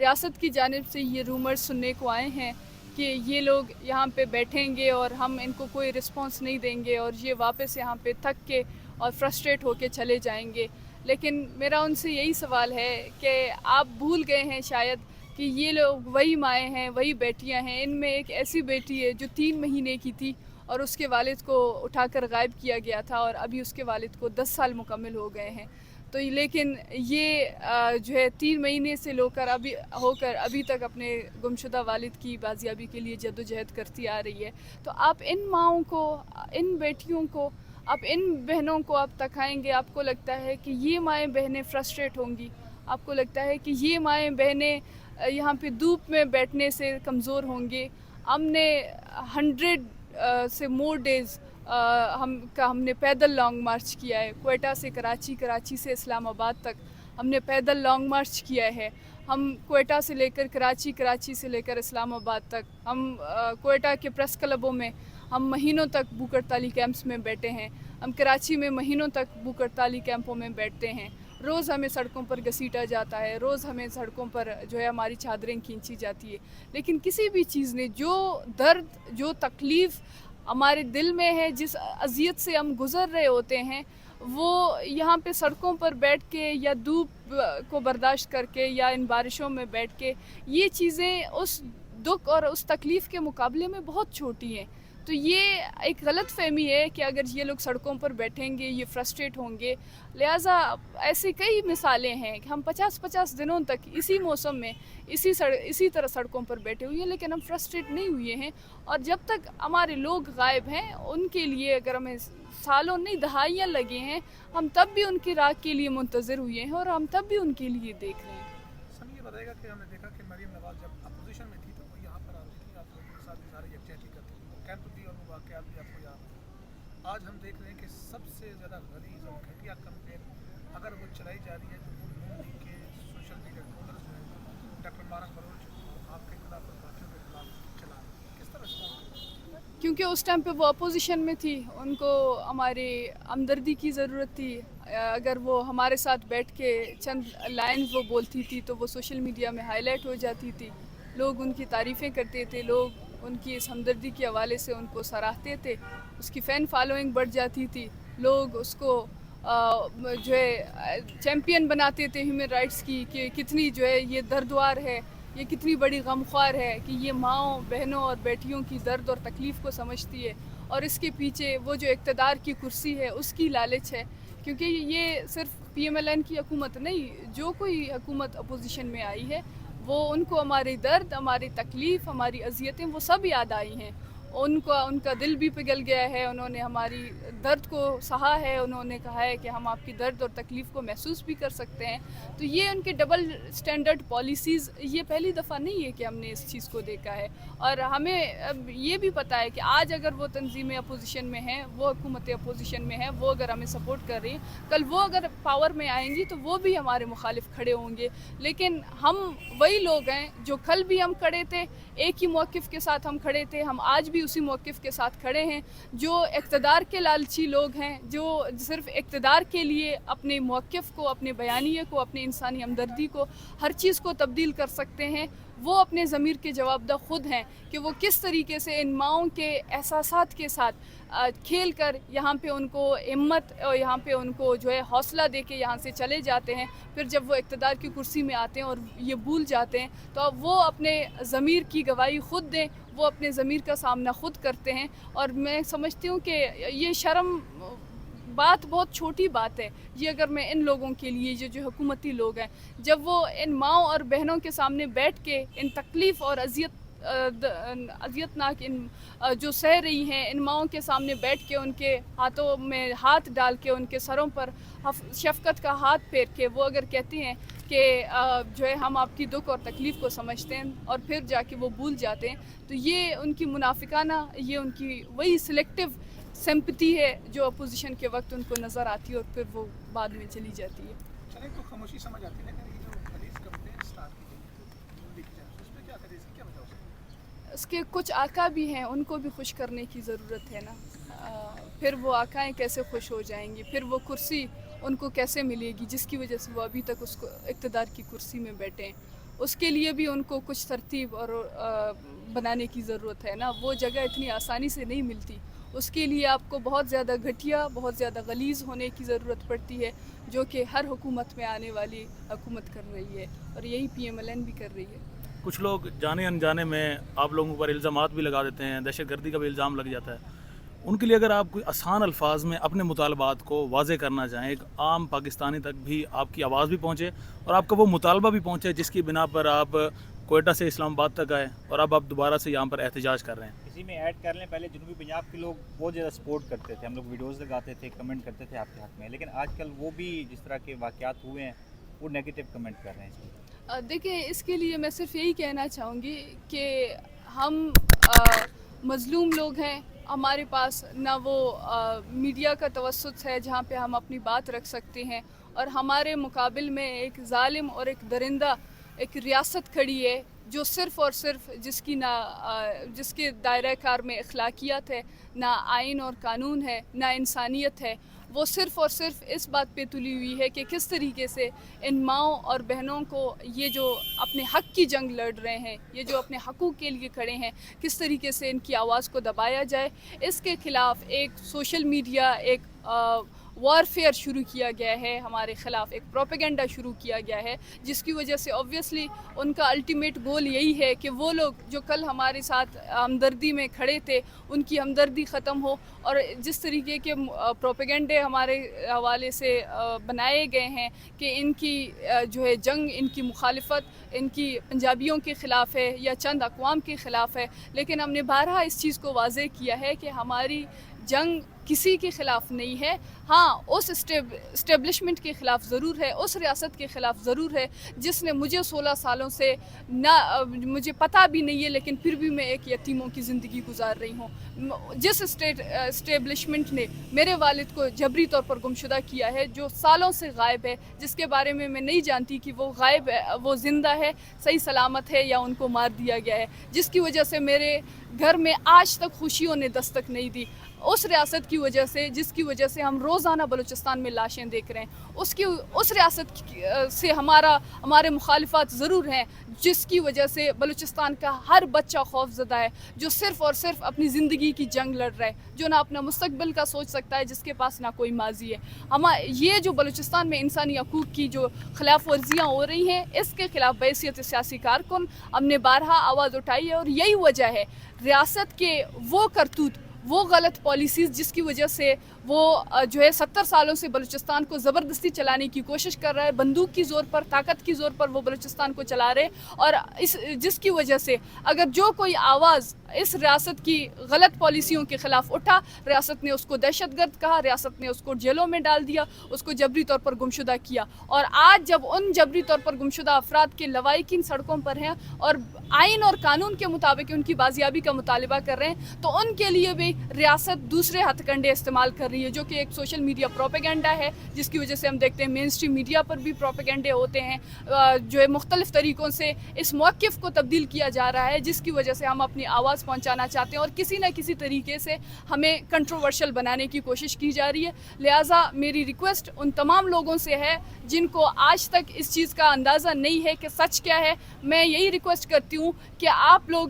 ریاست کی جانب سے یہ رومر سننے کو آئے ہیں کہ یہ لوگ یہاں پہ بیٹھیں گے اور ہم ان کو کوئی رسپانس نہیں دیں گے اور یہ واپس یہاں پہ تھک کے اور فرسٹریٹ ہو کے چلے جائیں گے. لیکن میرا ان سے یہی سوال ہے کہ آپ بھول گئے ہیں شاید کہ یہ لوگ وہی مائیں ہیں, وہی بیٹیاں ہیں. ان میں ایک ایسی بیٹی ہے جو 3 مہینے کی تھی اور اس کے والد کو اٹھا کر غائب کیا گیا تھا اور ابھی اس کے والد کو 10 سال مکمل ہو گئے ہیں. تو لیکن یہ جو ہے 3 مہینے سے ہو کر ابھی تک اپنے گمشدہ والد کی بازیابی کے لیے جدوجہد کرتی آ رہی ہے. تو آپ ان ماؤں کو, ان بیٹیوں کو, آپ ان بہنوں کو آپ تکائیں گے. آپ کو لگتا ہے کہ یہ مائیں بہنیں فرسٹریٹ ہوں گی؟ آپ کو لگتا ہے کہ یہ مائیں بہنیں یہاں پہ دھوپ میں بیٹھنے سے کمزور ہوں گے؟ ہم نے 100 سے مور ڈیز ہم نے پیدل لانگ مارچ کیا ہے, کوئٹہ سے کراچی, کراچی سے اسلام آباد تک ہم نے پیدل لانگ مارچ کیا ہے. ہم کوئٹہ سے لے کر کراچی, کراچی سے لے کر اسلام آباد تک, ہم کوئٹہ کے پریس کلبوں میں ہم مہینوں تک بھوک ہڑتالی کیمپس میں بیٹھے ہیں. ہم کراچی میں مہینوں تک بھوک ہڑتالی کیمپوں میں بیٹھتے ہیں. روز ہمیں سڑکوں پر گھسیٹا جاتا ہے, روز ہمیں سڑکوں پر جو ہے ہماری چادریں کھینچی جاتی ہے. لیکن کسی بھی چیز نے جو درد, جو تکلیف ہمارے دل میں ہے, جس اذیت سے ہم گزر رہے ہوتے ہیں, وہ یہاں پہ سڑکوں پر بیٹھ کے یا دھوپ کو برداشت کر کے یا ان بارشوں میں بیٹھ کے, یہ چیزیں اس دکھ اور اس تکلیف کے مقابلے میں بہت چھوٹی ہیں. تو یہ ایک غلط فہمی ہے کہ اگر یہ لوگ سڑکوں پر بیٹھیں گے یہ فرسٹریٹ ہوں گے. لہٰذا ایسی کئی مثالیں ہیں کہ ہم 50 دنوں تک اسی موسم میں اسی طرح سڑکوں پر بیٹھے ہوئے ہیں لیکن ہم فرسٹریٹ نہیں ہوئے ہیں. اور جب تک ہمارے لوگ غائب ہیں, ان کے لیے اگر ہمیں سالوں نہیں دہائیاں لگے ہیں, ہم تب بھی ان کی راہ کے لیے منتظر ہوئے ہیں اور ہم تب بھی ان کے لیے دیکھ رہے ہیں. سر یہ بتائے گا کہ ہم نے دیکھا کہ مریم نواز جب اپوزیشن میں تھی تو وہ یہاں پر آتی تھی, آپ لوگوں کے ساتھ اظہار یکجہتی کرتی تھی, وہ کیمپ بھی اور وہ واقعات بھی آپ کو یاد ہیں. آج ہم دیکھ رہے ہیں کہ سب سے زیادہ غلیظ اور گھٹیا کمپین اگر وہ چلائی جا رہی ہے تو وہ نون لیگ کے سوشل میڈیا ٹرولرز جو ہیں, ڈاکٹر مارک بلوچ, آپ کے خلاف اور باقیوں کے خلاف چلا رہے ہیں. کس طرح سے؟ کیونکہ اس ٹائم پہ وہ اپوزیشن میں تھی, ان کو ہماری ہمدردی کی ضرورت تھی. اگر وہ ہمارے ساتھ بیٹھ کے چند لائنز وہ بولتی تھی تو وہ سوشل میڈیا میں ہائی لائٹ ہو جاتی تھی, لوگ ان کی تعریفیں کرتے تھے, لوگ ان کی اس ہمدردی کے حوالے سے ان کو سراہتے تھے, اس کی فین فالوئنگ بڑھ جاتی تھی, لوگ اس کو جو ہے چیمپئن بناتے تھے ہیومن رائٹس کی, کہ کتنی جو ہے یہ دردوار ہے, یہ کتنی بڑی غمخوار ہے کہ یہ ماؤں, بہنوں اور بیٹیوں کی درد اور تکلیف کو سمجھتی ہے, اور اس کے پیچھے وہ جو اقتدار کی کرسی ہے اس کی لالچ ہے. کیونکہ یہ صرف پی ایم ایل این کی حکومت نہیں, جو کوئی حکومت اپوزیشن میں آئی ہے وہ ان کو ہماری درد, ہماری تکلیف, ہماری اذیتیں وہ سب یاد آئی ہیں. ان کا دل بھی پگھل گیا ہے, انہوں نے ہماری درد کو سہا ہے, انہوں نے کہا ہے کہ ہم آپ کی درد اور تکلیف کو محسوس بھی کر سکتے ہیں. تو یہ ان کے ڈبل سٹینڈرڈ پالیسیز, یہ پہلی دفعہ نہیں ہے کہ ہم نے اس چیز کو دیکھا ہے. اور ہمیں اب یہ بھی پتہ ہے کہ آج اگر وہ تنظیمیں اپوزیشن میں ہیں, وہ حکومتیں اپوزیشن میں ہیں, وہ اگر ہمیں سپورٹ کر رہی ہیں, کل وہ اگر پاور میں آئیں گی تو وہ بھی ہمارے مخالف کھڑے ہوں گے. لیکن ہم وہی لوگ ہیں جو کل بھی ہم کھڑے تھے, ایک ہی موقف کے ساتھ ہم کھڑے تھے, ہم آج بھی اسی موقف کے ساتھ کھڑے ہیں. جو اقتدار کے لالچی لوگ ہیں, جو صرف اقتدار کے لیے اپنے موقف کو, اپنے بیانیے کو, اپنی انسانی ہمدردی کو, ہر چیز کو تبدیل کر سکتے ہیں, وہ اپنے ضمیر کے جوابدہ خود ہیں کہ وہ کس طریقے سے ان ماؤں کے احساسات کے ساتھ کھیل کر یہاں پہ ان کو ہمت اور یہاں پہ ان کو جو ہے حوصلہ دے کے یہاں سے چلے جاتے ہیں. پھر جب وہ اقتدار کی کرسی میں آتے ہیں اور یہ بھول جاتے ہیں تو اب وہ اپنے ضمیر کی گواہی خود دیں, وہ اپنے ضمیر کا سامنا خود کرتے ہیں. اور میں سمجھتی ہوں کہ یہ شرم بات بہت چھوٹی بات ہے. یہ اگر میں ان لوگوں کے لیے جو حکومتی لوگ ہیں, جب وہ ان ماؤں اور بہنوں کے سامنے بیٹھ کے ان تکلیف اور اذیتناک ان جو سہ رہی ہیں, ان ماؤں کے سامنے بیٹھ کے ان کے ہاتھوں میں ہاتھ ڈال کے ان کے سروں پر شفقت کا ہاتھ پھیر کے وہ اگر کہتی ہیں کہ جو ہے ہم آپ کی دکھ اور تکلیف کو سمجھتے ہیں, اور پھر جا کے وہ بھول جاتے ہیں, تو یہ ان کی منافقانہ, یہ ان کی وہی سلیکٹیو سمپتی ہے جو اپوزیشن کے وقت ان کو نظر آتی ہے اور پھر وہ بعد میں چلی جاتی ہے. چلیں تو خاموشی سمجھ آتی ہے کہ یہ جو غلیظ کمپین سٹارٹ کی گئی ہے اس میں کیا کرے, اس کی کیا وجہ ہو سکتی ہے؟ اس کے کچھ آقا بھی ہیں, ان کو بھی خوش کرنے کی ضرورت ہے نا. پھر وہ آقائیں کیسے خوش ہو جائیں گی, پھر وہ کرسی ان کو کیسے ملے گی جس کی وجہ سے وہ ابھی تک اس کو اقتدار کی کرسی میں بیٹھے ہیں. اس کے لیے بھی ان کو کچھ ترتیب اور بنانے کی ضرورت ہے نا. وہ جگہ اتنی آسانی سے نہیں ملتی. اس کے لیے آپ کو بہت زیادہ گھٹیا, بہت زیادہ غلیظ ہونے کی ضرورت پڑتی ہے, جو کہ ہر حکومت میں آنے والی حکومت کر رہی ہے, اور یہی PMLN بھی کر رہی ہے. کچھ لوگ جانے انجانے میں آپ لوگوں پر الزامات بھی لگا دیتے ہیں, دہشت گردی کا بھی الزام لگ جاتا ہے. ان کے لیے اگر آپ کوئی آسان الفاظ میں اپنے مطالبات کو واضح کرنا چاہیں, ایک عام پاکستانی تک بھی آپ کی آواز بھی پہنچے اور آپ کا وہ مطالبہ بھی پہنچے جس کی بنا پر آپ کوئٹہ سے اسلام آباد تک آئے اور اب آپ دوبارہ سے یہاں پر احتجاج کر رہے ہیں. اسی میں ایڈ کر لیں, پہلے جنوبی پنجاب کے لوگ بہت زیادہ سپورٹ کرتے تھے, ہم لوگ ویڈیوز لگاتے تھے, کمنٹ کرتے تھے آپ کے حق میں, لیکن آج کل وہ بھی جس طرح کے واقعات ہوئے ہیں وہ نیگیٹو کمنٹ کر رہے ہیں. دیکھیں, اس کے لیے میں صرف یہی کہنا چاہوں گی کہ ہم مظلوم لوگ ہیں. ہمارے پاس نہ وہ میڈیا کا توسط ہے جہاں پہ ہم اپنی بات رکھ سکتے ہیں, اور ہمارے مقابل میں ایک ظالم اور ایک درندہ ایک ریاست کھڑی ہے جو صرف اور صرف جس کے دائرہ کار میں اخلاقیات ہے, نہ آئین اور قانون ہے, نہ انسانیت ہے. وہ صرف اور صرف اس بات پہ تلی ہوئی ہے کہ کس طریقے سے ان ماؤں اور بہنوں کو یہ جو اپنے حق کی جنگ لڑ رہے ہیں, یہ جو اپنے حقوق کے لیے کھڑے ہیں, کس طریقے سے ان کی آواز کو دبایا جائے. اس کے خلاف ایک سوشل میڈیا, ایک وارفیئر شروع کیا گیا ہے ہمارے خلاف, ایک پروپیگنڈا شروع کیا گیا ہے, جس کی وجہ سے اوبویسلی ان کا الٹیمیٹ گول یہی ہے کہ وہ لوگ جو کل ہمارے ساتھ ہمدردی میں کھڑے تھے ان کی ہمدردی ختم ہو, اور جس طریقے کے پروپیگنڈے ہمارے حوالے سے بنائے گئے ہیں کہ ان کی جو ہے جنگ, ان کی مخالفت ان کی پنجابیوں کے خلاف ہے یا چند اقوام کے خلاف ہے. لیکن ہم نے بارہا اس چیز کو واضح کیا ہے کہ ہماری جنگ کسی کے خلاف نہیں ہے. ہاں, اس اسٹیبلشمنٹ کے خلاف ضرور ہے, اس ریاست کے خلاف ضرور ہے جس نے مجھے 16 سالوں سے مجھے پتہ بھی نہیں ہے, لیکن پھر بھی میں ایک یتیموں کی زندگی گزار رہی ہوں. جس اسٹیبلشمنٹ نے میرے والد کو جبری طور پر گمشدہ کیا ہے, جو سالوں سے غائب ہے, جس کے بارے میں نہیں جانتی کہ وہ غائب ہے, وہ زندہ ہے, صحیح سلامت ہے, یا ان کو مار دیا گیا ہے, جس کی وجہ سے میرے گھر میں آج تک خوشیوں نے دستک نہیں دی. اس ریاست کی وجہ سے, جس کی وجہ سے ہم روزانہ بلوچستان میں لاشیں دیکھ رہے ہیں, اس ریاست سے ہمارے مخالفات ضرور ہیں, جس کی وجہ سے بلوچستان کا ہر بچہ خوف زدہ ہے, جو صرف اور صرف اپنی زندگی کی جنگ لڑ رہا ہے, جو نہ اپنا مستقبل کا سوچ سکتا ہے, جس کے پاس نہ کوئی ماضی ہے. یہ جو بلوچستان میں انسانی حقوق کی جو خلاف ورزیاں ہو رہی ہیں, اس کے خلاف بحیثیت سیاسی کارکن ہم نے بارہا آواز اٹھائی ہے, اور یہی وجہ ہے ریاست کے وہ کرتوت, وہ غلط پالیسیز جس کی وجہ سے وہ جو ہے 70 سالوں سے بلوچستان کو زبردستی چلانے کی کوشش کر رہا ہے, بندوق کی زور پر, طاقت کی زور پر وہ بلوچستان کو چلا رہے, اور جس کی وجہ سے اگر جو کوئی آواز اس ریاست کی غلط پالیسیوں کے خلاف اٹھا, ریاست نے اس کو دہشت گرد کہا, ریاست نے اس کو جیلوں میں ڈال دیا, اس کو جبری طور پر گمشدہ کیا. اور آج جب ان جبری طور پر گمشدہ افراد کے لواحقین سڑکوں پر ہیں اور آئین اور قانون کے مطابق ان کی بازیابی کا مطالبہ کر رہے ہیں, تو ان کے لیے بھی ریاست دوسرے ہتھ کنڈے استعمال کر رہی ہے, جو کہ ایک سوشل میڈیا پروپیگنڈا ہے, جس کی وجہ سے ہم دیکھتے ہیں مین اسٹریم میڈیا پر بھی پروپیگنڈے ہوتے ہیں, جو ہے مختلف طریقوں سے اس موقف کو تبدیل کیا جا رہا ہے, جس کی وجہ سے ہم اپنی آواز پہنچانا چاہتے ہیں, اور کسی نہ کسی طریقے سے ہمیں کنٹروورشل بنانے کی کوشش کی جا رہی ہے. لہٰذا میری ریکویسٹ ان تمام لوگوں سے ہے جن کو آج تک اس چیز کا اندازہ نہیں ہے کہ سچ کیا ہے, میں یہی ریکویسٹ کرتی ہوں کہ آپ لوگ,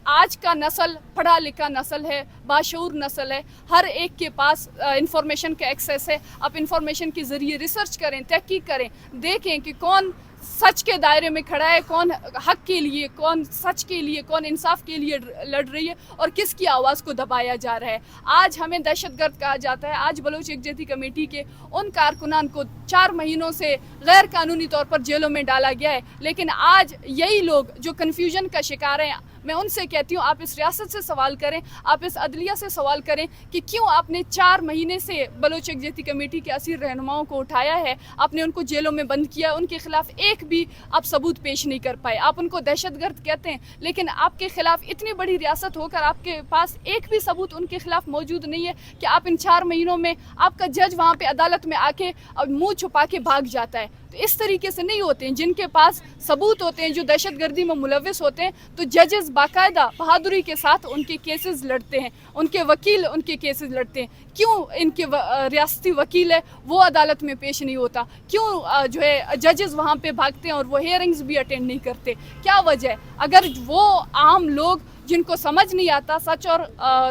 آج کا نسل پڑھا لکھا نسل ہے, باشعور نسل ہے, ہر ایک کے پاس انفارمیشن کا ایکسیس ہے. آپ انفارمیشن کے ذریعے ریسرچ کریں, تحقیق کریں, دیکھیں کہ کون سچ کے دائرے میں کھڑا ہے, کون حق کے لیے, کون سچ کے لیے, کون انصاف کے لیے لڑ رہی ہے, اور کس کی آواز کو دبایا جا رہا ہے. آج ہمیں دہشت گرد کہا جاتا ہے, آج بلوچ یکجہتی کمیٹی کے ان کارکنان کو 4 مہینوں سے غیر قانونی طور پر جیلوں میں ڈالا گیا ہے, لیکن آج یہی لوگ جو کنفیوژن کا شکار ہیں, میں ان سے کہتی ہوں آپ اس ریاست سے سوال کریں, آپ اس عدلیہ سے سوال کریں کہ کیوں آپ نے 4 مہینے سے بلوچ یکجہتی کمیٹی کے اسیر رہنماؤں کو اٹھایا ہے, آپ نے ان کو جیلوں میں بند کیا, ان کے خلاف ایک بھی آپ ثبوت پیش نہیں کر پائے. آپ ان کو دہشت گرد کہتے ہیں, لیکن آپ کے خلاف اتنی بڑی ریاست ہو کر آپ کے پاس ایک بھی ثبوت ان کے خلاف موجود نہیں ہے کہ آپ ان 4 مہینوں میں آپ کا جج وہاں پہ عدالت میں آ کے منہ چھپا کے بھاگ جاتا ہے. تو اس طریقے سے نہیں ہوتے ہیں. جن کے پاس ثبوت ہوتے ہیں, جو دہشت گردی میں ملوث ہوتے ہیں, تو ججز باقاعدہ بہادری کے ساتھ ان کے کیسز لڑتے ہیں, ان کے وکیل ان کے کیسز لڑتے ہیں. کیوں ان کے ریاستی وکیل ہے وہ عدالت میں پیش نہیں ہوتا؟ کیوں جو ہے ججز وہاں پہ بھاگتے ہیں اور وہ ہیئرنگز بھی اٹینڈ نہیں کرتے؟ کیا وجہ ہے؟ اگر وہ عام لوگ جن کو سمجھ نہیں آتا سچ اور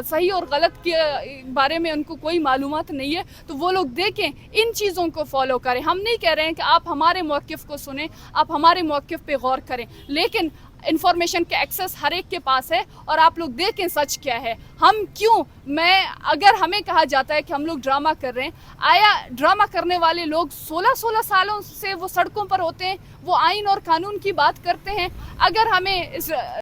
صحیح اور غلط کے بارے میں ان کو کوئی معلومات نہیں ہے, تو وہ لوگ دیکھیں, ان چیزوں کو فالو کریں. ہم نہیں کہہ رہے ہیں کہ آپ ہمارے موقف کو سنیں, آپ ہمارے موقف پہ غور کریں, لیکن انفارمیشن کا ایکسس ہر ایک کے پاس ہے, اور آپ لوگ دیکھیں سچ کیا ہے. ہم کیوں, اگر ہمیں کہا جاتا ہے کہ ہم لوگ ڈرامہ کر رہے ہیں, آیا ڈرامہ کرنے والے لوگ 16 سالوں سے وہ سڑکوں پر ہوتے ہیں, وہ آئین اور قانون کی بات کرتے ہیں؟ اگر ہمیں